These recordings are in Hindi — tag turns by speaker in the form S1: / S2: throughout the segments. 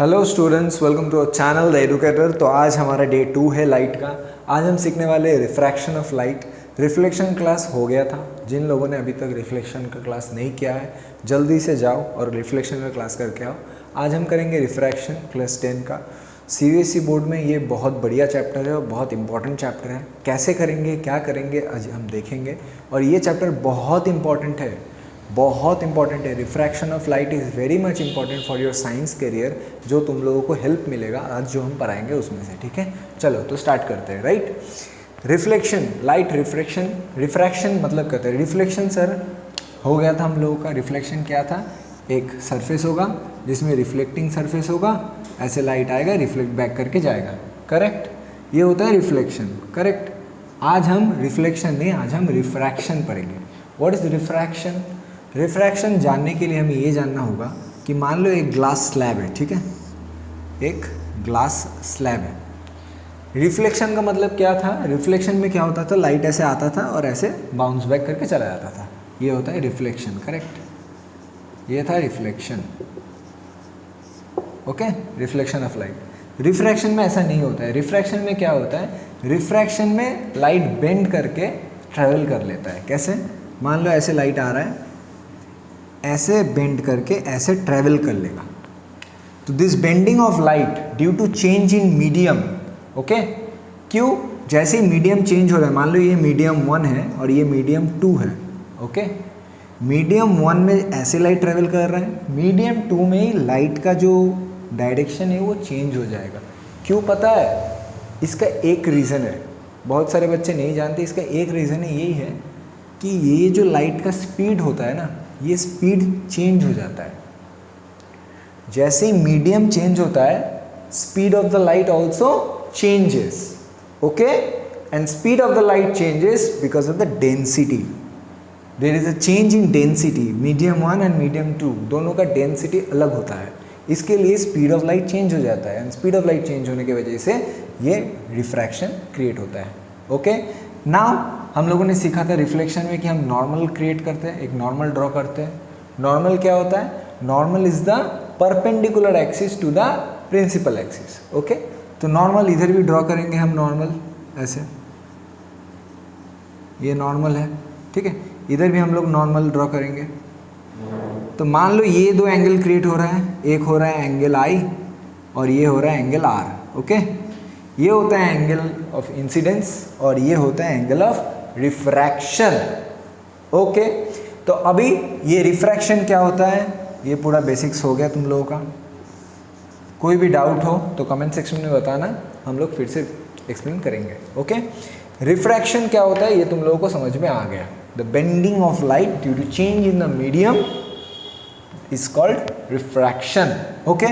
S1: Hello students, welcome to our channel the educator. तो आज हमारा डे 2 है लाइट का। आज हम सीखने वाले refraction of light. Reflection class हो गया था। जिन लोगों ने अभी तक रिफ्लेक्शन का क्लास नहीं किया है जल्दी से जाओ और रिफ्लेक्शन का क्लास करके आओ। आज हम करेंगे रिफ्रैक्शन क्लास 10 का। सीबीएसई बोर्ड में ये बहुत बढ़िया चैप्टर है और बहुत इंपॉर्टेंट चैप्टर है। कैसे करेंगे, क्या करेंगे, आज हम देखेंगे। और ये चैप्टर बहुत इंपॉर्टेंट है, बहुत इंपॉर्टेंट है। Refraction of light is very much important for your science career, जो तुम लोगों को हेल्प मिलेगा आज जो हम पढ़ाएंगे उसमें से। ठीक है, चलो तो स्टार्ट करते हैं। Right, reflection, light reflection, refraction मतलब कहते हैं रिफ्लेक्शन। सर हो गया था हम लोगों का। रिफ्लेक्शन क्या था? एक सरफेस होगा जिसमें रिफ्लेक्टिंग सरफेस होगा, ऐसे लाइट आएगा, रिफ्लेक्ट बैक करके जाएगा। करेक्ट, ये होता है रिफ्लेक्शन। करेक्ट। आज हम रिफ्लेक्शन नहीं, आज हम रिफ्रैक्शन पढ़ेंगे। What is refraction? रिफ्रैक्शन जानने के लिए हमें ये जानना होगा कि मान लो एक ग्लास स्लैब है। ठीक है, एक ग्लास स्लैब है। रिफ्लेक्शन का मतलब क्या था? रिफ्लेक्शन में क्या होता था? लाइट ऐसे आता था और ऐसे बाउंस बैक करके चला जाता था। ये होता है रिफ्लेक्शन। करेक्ट, ये था reflection. Okay, reflection of light. Refraction में ऐसा नहीं होता है। रिफ्रैक्शन में क्या होता है? रिफ्रैक्शन में लाइट बेंड करके ट्रैवल कर लेता है। कैसे? मान लो ऐसे लाइट आ रहा है, ऐसे बेंड करके ऐसे ट्रैवल कर लेगा। तो this bending of light due to change in medium. Okay, क्यों? जैसे ही मीडियम चेंज हो रहा है, मान लो ये मीडियम 1 है और ये मीडियम 2 है। ओके, मीडियम 1 में ऐसे लाइट ट्रैवल कर रहा है, मीडियम 2 में ही लाइट का जो डायरेक्शन है वो चेंज हो जाएगा। क्यों पता है? इसका एक रीज़न है, बहुत सारे बच्चे नहीं जानते। इसका एक रीज़न यही है कि ये जो लाइट का स्पीड होता है ना, ये स्पीड चेंज हो जाता है। जैसे ही मीडियम चेंज होता है, speed of the light also changes. Okay, and speed of the light changes because of the density. There is a change in density. Medium 1 and medium 2 दोनों का डेंसिटी अलग होता है, इसके लिए स्पीड ऑफ लाइट चेंज हो जाता है। And speed of light change होने की वजह से ये रिफ्रैक्शन क्रिएट होता है। ओके, नाउ हम लोगों ने सीखा था रिफ्लेक्शन में कि हम नॉर्मल क्रिएट करते हैं, एक नॉर्मल ड्रॉ करते हैं। नॉर्मल क्या होता है? Normal is the perpendicular axis to the principal axis. Okay, तो नॉर्मल इधर भी ड्रॉ करेंगे हम। नॉर्मल ऐसे, ये नॉर्मल है। ठीक है, इधर भी हम लोग नॉर्मल ड्रॉ करेंगे। तो मान लो ये दो एंगल क्रिएट हो रहा है, एक हो रहा है एंगल आई और ये हो रहा है एंगल आर। ओके, ये होता है एंगल ऑफ इंसिडेंस और ये होता है एंगल ऑफ रिफ्रैक्शन। ओके, तो अभी ये रिफ्रैक्शन क्या होता है, ये पूरा बेसिक्स हो गया तुम लोगों का। कोई भी डाउट हो तो कमेंट सेक्शन में बताना, हम लोग फिर से एक्सप्लेन करेंगे। ओके, रिफ्रैक्शन क्या होता है ये तुम लोगों को समझ में आ गया। The bending of light due to change in the medium is called refraction. Okay,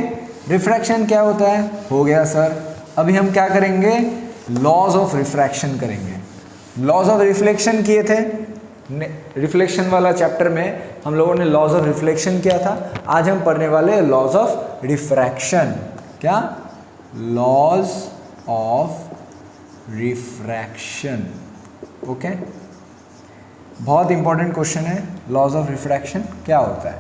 S1: refraction क्या होता है? हो गया सर। अभी हम क्या करेंगे? लॉज ऑफ रिफ्रैक्शन करेंगे। लॉज ऑफ रिफ्लेक्शन किए थे रिफ्लेक्शन वाला चैप्टर में, हम लोगों ने लॉज ऑफ रिफ्लेक्शन किया था। आज हम पढ़ने वाले हैं लॉज ऑफ रिफ्रैक्शन। क्या? Laws of refraction. ओके, बहुत इंपॉर्टेंट क्वेश्चन है। लॉज ऑफ रिफ्रैक्शन क्या होता है?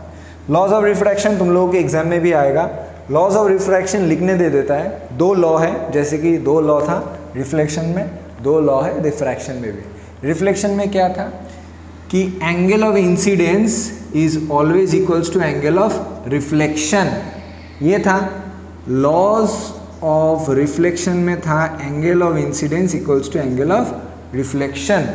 S1: लॉज ऑफ रिफ्रैक्शन तुम लोगों के एग्जाम में भी आएगा। लॉज ऑफ रिफ्रैक्शन लिखने दे देता है। 2 लॉ है, जैसे कि 2 लॉ था रिफ्लेक्शन में, 2 लॉ है रिफ्रैक्शन में भी। रिफ्लेक्शन में क्या था कि angle of incidence is always equals to angle of reflection. ये था। लॉज ऑफ रिफ्लेक्शन में था angle of incidence equals to angle of reflection.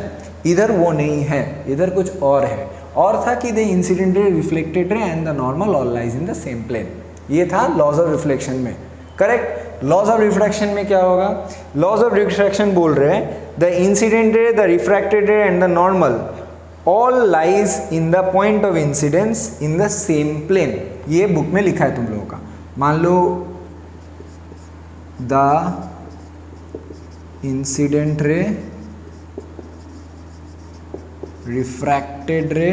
S1: इधर वो नहीं है, इधर कुछ और है। और था कि the incident ray, reflected ray and the normal all lies in the same plane. ये था लॉज ऑफ रिफ्लेक्शन में। करेक्ट। लॉज ऑफ रिफ्रैक्शन में क्या होगा? लॉज ऑफ रिफ्रैक्शन बोल रहे हैं the incident ray, the refracted ray and the normal all lies in the point of incidence in the same plane. ये बुक में लिखा है तुम लोगों का। मान लो द इंसिडेंट रे, रिफ्रैक्टेड रे,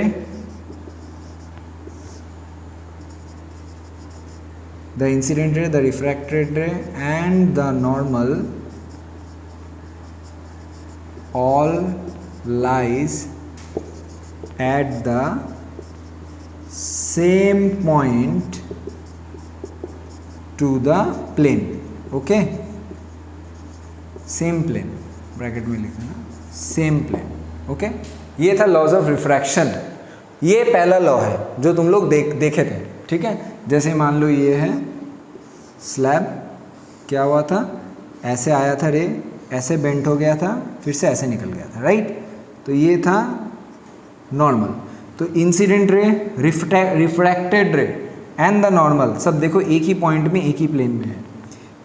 S1: the incident ray, the refracted ray and the normal all lies at the same point to the plane, okay, same plane, bracket में लिखना सेम प्लेन, ओके। ये था लॉज ऑफ रिफ्रैक्शन। ये पहला लॉ है जो तुम लोग देखे थे, ठीक है। जैसे मान लो ये है स्लैब, क्या हुआ था, ऐसे आया था रे, ऐसे बेंट हो गया था, फिर से ऐसे निकल गया था, राइट। तो ये था नॉर्मल। तो incident ray, refracted ray and the normal सब देखो एक ही पॉइंट में, एक ही प्लेन में है।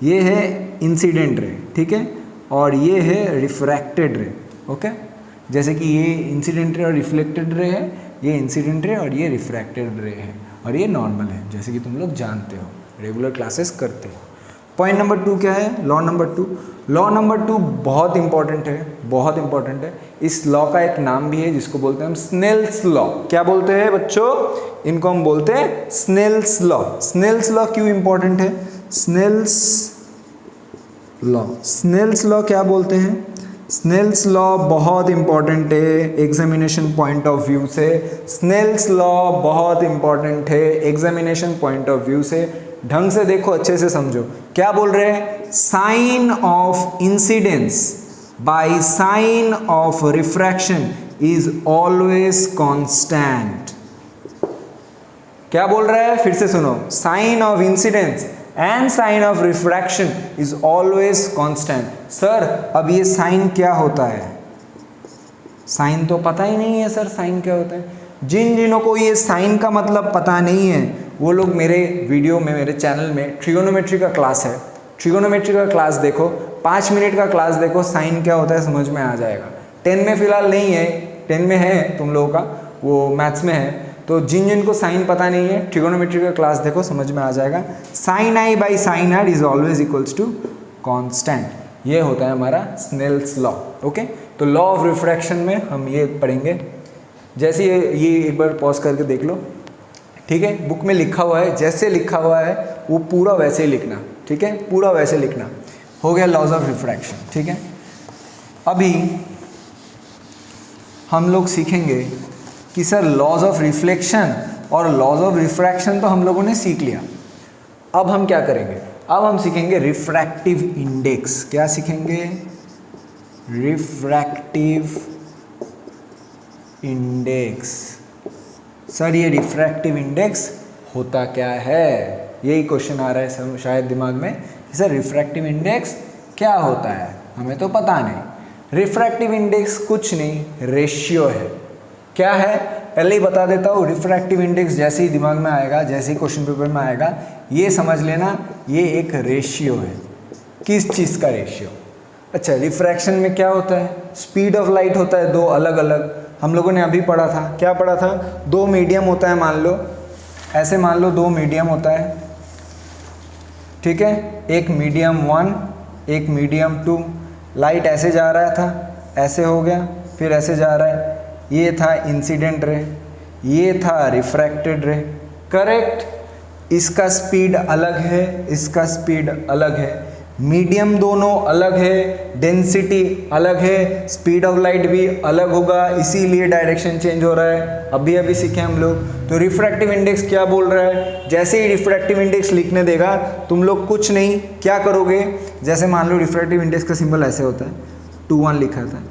S1: ये है इंसिडेंट रे, ठीक है, और ये है रिफ्रैक्टेड रे, ओके। जैसे कि ये इंसिडेंट रे और रिफ्लेक्टेड रे है, ये इंसिडेंट रे और ये रिफ्रैक्टेड रे है, और ये नॉर्मल है, जैसे कि तुम लोग जानते हो, रेगुलर क्लासेस करते हो। पॉइंट नंबर 2 क्या है, लॉ नंबर 2। लॉ नंबर 2 बहुत इंपॉर्टेंट है, बहुत इंपॉर्टेंट है। इस लॉ का एक नाम भी है जिसको बोलते हैं हम स्नेल्स लॉ। क्या बोलते हैं बच्चों, इनको हम बोलते हैं स्नेल्स लॉ। स्नेल्स लॉ क्यों इंपॉर्टेंट है, स्नेल्स लॉ, स्नेल्स लॉ क्या बोलते हैं, स्नेल्स लॉ बहुत इंपॉर्टेंट है एग्जामिनेशन पॉइंट ऑफ व्यू से। स्नेल्स लॉ बहुत इंपॉर्टेंट है एग्जामिनेशन पॉइंट ऑफ व्यू से। ढंग से देखो, अच्छे से समझो। क्या बोल रहे हैं, sine of incidence by sine of refraction is always constant. क्या बोल रहा है, फिर से सुनो, sine of incidence and sine of refraction is always constant. Sir अब ये साइन क्या होता है, साइन तो पता ही नहीं है सर, साइन क्या होता है। जिन को ये साइन का मतलब पता नहीं है वो लोग मेरे वीडियो में, मेरे चैनल में ट्रिगोनोमेट्री का क्लास है, ट्रिगोनोमेट्री का क्लास देखो, 5 मिनट का क्लास देखो, साइन क्या होता है समझ में आ जाएगा। 10 में फिलहाल नहीं है, 10 में है तुम लोगों का, वो मैथ्स में है। तो जिन को साइन पता नहीं है, ट्रिगोनोमेट्री का क्लास देखो, समझ में आ जाएगा। Sine i by sine r is always equals to constant. ये होता है हमारा स्नेल्स लॉ, ओके। तो लॉ ऑफ रिफ्रैक्शन में हम ये पढ़ेंगे। जैसे ये एक बार पॉज करके देख लो, ठीक है, बुक में लिखा हुआ है, जैसे लिखा हुआ है वो पूरा वैसे ही लिखना, ठीक है, पूरा वैसे लिखना। हो गया लॉज ऑफ रिफ्रैक्शन, ठीक है। अभी हम लोग सीखेंगे कि सर लॉज ऑफ रिफ्लेक्शन और लॉज ऑफ रिफ्रैक्शन तो हम लोगों ने सीख लिया। अब हम क्या करेंगे, अब हम सीखेंगे रिफ्रैक्टिव इंडेक्स। क्या सीखेंगे, रिफ्रैक्टिव इंडेक्स। सर ये रिफ्रैक्टिव इंडेक्स होता क्या है, यही क्वेश्चन आ रहा है शायद दिमाग में, सर रिफ्रैक्टिव इंडेक्स क्या होता है, हमें तो पता नहीं। रिफ्रैक्टिव इंडेक्स कुछ नहीं, रेशियो है। क्या है, पहले ही बता देता हूँ, रिफ्रैक्टिव इंडेक्स जैसे ही दिमाग में आएगा, जैसे ही क्वेश्चन पेपर में आएगा, ये समझ लेना ये एक रेशियो है। किस चीज़ का रेशियो, अच्छा रिफ्रैक्शन में क्या होता है, स्पीड ऑफ लाइट होता है, दो अलग अलग, हम लोगों ने अभी पढ़ा था, क्या पढ़ा था, दो मीडियम होता है, मान लो ऐसे, मान लो दो मीडियम होता है, ठीक है, एक मीडियम 1 एक मीडियम 2। लाइट ऐसे जा रहा था, ऐसे हो गया, फिर ऐसे जा रहा है, ये था इंसिडेंट रे, ये था रिफ्रैक्टेड रे, करेक्ट। इसका स्पीड अलग है, इसका स्पीड अलग है, मीडियम दोनों अलग है, डेंसिटी अलग है, स्पीड ऑफ लाइट भी अलग होगा, इसीलिए डायरेक्शन चेंज हो रहा है। अभी सीखे हम लोग। तो रिफ्रैक्टिव इंडेक्स क्या बोल रहा है, जैसे ही रिफ्रैक्टिव इंडेक्स लिखने देगा तुम लोग कुछ नहीं, क्या करोगे, जैसे मान लो रिफ्रैक्टिव इंडेक्स का सिंबल ऐसे होता है, 2 1 लिखा था,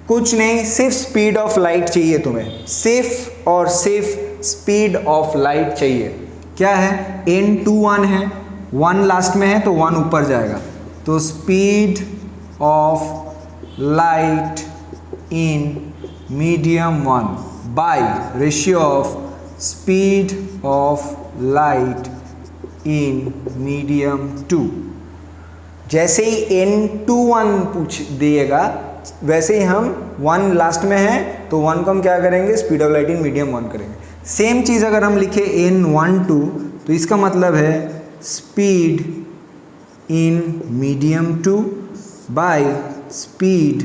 S1: कुछ नहीं, सिर्फ स्पीड ऑफ लाइट चाहिए तुम्हें, सिर्फ और सिर्फ स्पीड ऑफ लाइट चाहिए। क्या है, n21 है, 1 लास्ट में है तो 1 ऊपर जाएगा, तो speed of light in medium 1 by ratio of speed of light in medium 2। जैसे ही n21 पूछ दिएगा, वैसे ही हम 1 लास्ट में है तो 1 को हम क्या करेंगे, speed of light in medium 1 करेंगे। सेम चीज़ अगर हम लिखे n12 तो इसका मतलब है speed in medium 2 by speed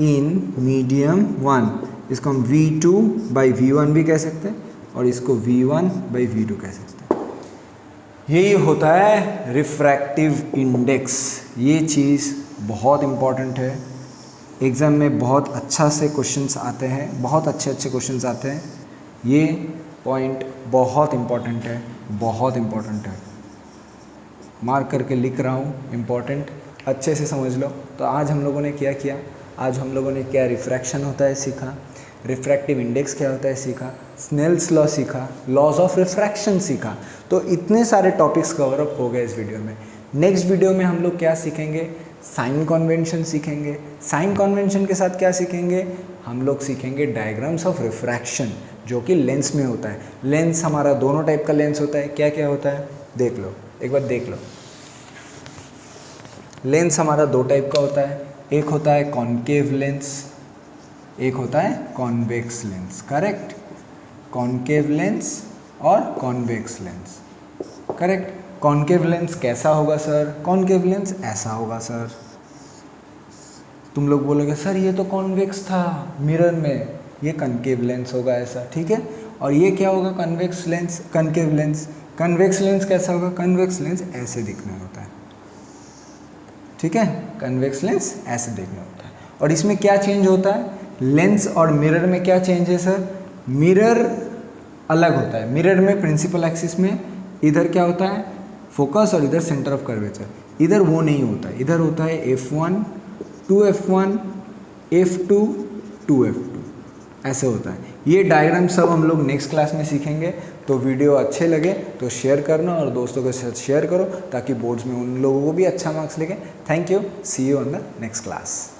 S1: in medium 1। इसको हम v2 बाई v1 भी कह सकते हैं और इसको v1 बाई v2 कह सकते हैं। यही होता है रिफ्रैक्टिव इंडेक्स। ये चीज़ बहुत इम्पॉर्टेंट है, एग्ज़ाम में बहुत अच्छा से क्वेश्चंस आते हैं, बहुत अच्छे क्वेश्चंस आते हैं। ये पॉइंट बहुत इम्पॉर्टेंट है, बहुत इम्पॉर्टेंट है। मार्क करके लिख रहा हूँ, इम्पॉर्टेंट, अच्छे से समझ लो। तो आज हम लोगों ने क्या किया, आज हम लोगों ने क्या रिफ्रैक्शन होता है सीखा, रिफ्रैक्टिव इंडेक्स क्या होता है सीखा, स्नेल्स लॉ सीखा, लॉज ऑफ रिफ्रैक्शन सीखा। तो इतने सारे टॉपिक्स कवर अप हो गए इस वीडियो में। नेक्स्ट वीडियो में हम लोग क्या सीखेंगे, साइन कन्वेंशन सीखेंगे। साइन कन्वेंशन के साथ क्या सीखेंगे, हम लोग सीखेंगे डायग्राम्स ऑफ रिफ्रैक्शन, जो कि लेंस में होता है। लेंस हमारा दोनों टाइप का लेंस होता है, क्या क्या होता है देख लो, एक बार देख लो। लेंस हमारा दो टाइप का होता है, एक होता है कॉन्केव लेंस, एक होता है convex lens, correct. Concave lens और convex lens, correct. Concave lens कैसा होगा सर, कॉन्केव लेंस ऐसा होगा सर। तुम लोग बोलोगे सर ये तो कॉन्वेक्स था मिरर में, ये कॉन्केव लेंस होगा ऐसा, ठीक है। और ये क्या होगा, convex lens, concave lens. Convex lens कैसा होगा, कन्वेक्स लेंस ऐसे दिखना होता है, ठीक है। कन्वेक्स लेंस ऐसे देखना होता है। और इसमें क्या चेंज होता है, लेंस और मिरर में क्या चेंज है सर, मिरर अलग होता है। मिरर में प्रिंसिपल एक्सिस में इधर क्या होता है, फोकस, और इधर सेंटर ऑफ कर्वेचर। इधर वो नहीं होता है, इधर होता है F1 2F1 F2 2F2, ऐसे होता है। ये डायग्राम सब हम लोग नेक्स्ट क्लास में सीखेंगे। तो वीडियो अच्छे लगे तो शेयर करना और दोस्तों के साथ शेयर करो, ताकि बोर्ड्स में उन लोगों को भी अच्छा मार्क्स लगे। Thank you, see you on the next class.